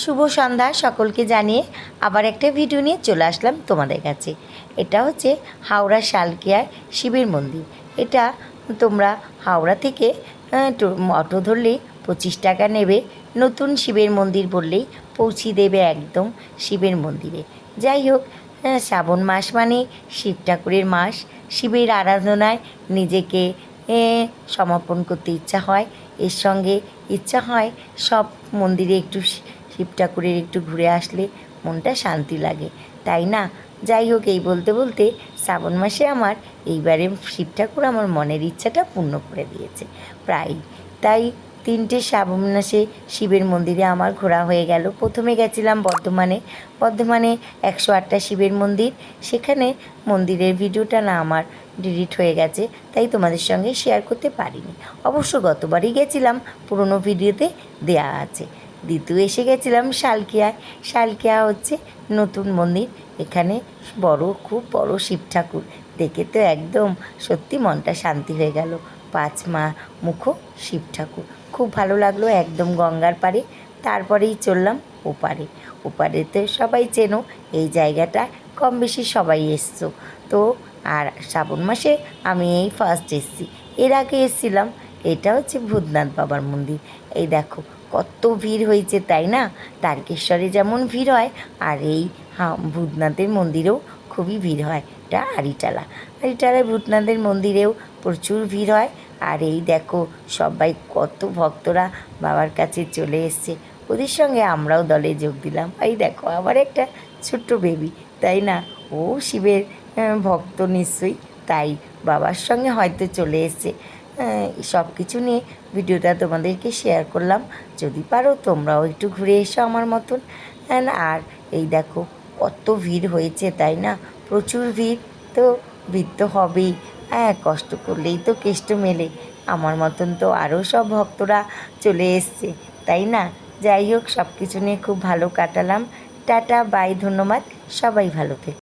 শুভ সন্ধ্যা সকলকে জানিয়ে আবার একটা ভিডিও নিয়ে চলে আসলাম তোমাদের কাছে। এটা হচ্ছে হাওড়া শালকিয়ার শিবের মন্দির। এটা তোমরা হাওড়া থেকে অটো ধরলেই 25 টাকা নেবে। নতুন শিবের মন্দির বললেই পৌঁছে দেবে একদম শিবের মন্দিরে। যাই হোক, শ্রাবণ মাস মানে শিব ঠাকুরের মাস। শিবের আরাধনায় নিজেকে সমর্পণ করতে ইচ্ছা হয়। এর সঙ্গে ইচ্ছা হয় সব মন্দিরে একটু শিব ঠাকুরের একটু ঘুরে আসলে মনটা শান্তি লাগে, তাই না? যাই হোক, এই বলতে বলতে শ্রাবণ মাসে আমার এইবারে শিব ঠাকুর আমার মনের ইচ্ছাটা পূর্ণ করে দিয়েছে প্রায়। তাই 3টে শ্রাবণ মাসে শিবের মন্দিরে আমার ঘোরা হয়ে গেল। প্রথমে গেছিলাম বর্ধমানে 108টা শিবের মন্দির। সেখানে মন্দিরের ভিডিওটা না আমার ডিলিট হয়ে গেছে, তাই তোমাদের সঙ্গে শেয়ার করতে পারিনি। অবশ্য গতবারই গেছিলাম, পুরনো ভিডিওতে দেয়া আছে। দ্বিতীয় এসে গেছিলাম শালকিয়া হচ্ছে নতুন মন্দির। এখানে খুব বড় শিব ঠাকুর দেখে তো একদম সত্যি মনটা শান্তি হয়ে গেল। 5 মুখো শিব ঠাকুর, খুব ভালো লাগলো। একদম গঙ্গার পাড়ে, তারপরেই চললাম ওপারেতে সবাই চেনো এই জায়গাটা, কম বেশি সবাই এসছো তো। আর শ্রাবণ মাসে আমি এই ফার্স্ট এসেছি, এর আগে এসেছিলাম। এটা হচ্ছে ভূতনাথ বাবার মন্দির। এই দেখো কত ভিড় হয়েছে, তাই না? তারকেশ্বরে যেমন ভিড় হয়, আর এই ভূতনাথের মন্দিরেও খুবই ভিড় হয়। এটা আড়িটালায় ভূতনাথের মন্দিরেও প্রচুর ভিড় হয়। আর এই দেখো সবাই কত ভক্তরা বাবার কাছে চলে এসছে, ওদের সঙ্গে আমরাও দলে যোগ দিলাম। এই দেখো আবার একটা ছোট্ট বেবি, তাই না? ও শিবের ভক্ত নিশ্চয়ই, তাই বাবার সঙ্গে হয়তো চলে এসছে। সব কিছু নিয়ে ভিডিওটা তোমাদেরকে শেয়ার করলাম। যদি পারো তোমরাও একটু ঘুরে এসো আমার মতন। আর এই দেখো কত ভিড় হয়েছে, তাই না? প্রচুর ভিড় তো হবেই। কষ্ট করলেই তো কেষ্ট মেলে। আমার মতন তো আরও সব ভক্তরা চলে এসছে, তাই না? যাই হোক, সব কিছু নিয়ে খুব ভালো কাটালাম। টাটা, বাই, ধন্যবাদ। সবাই ভালো থেকো।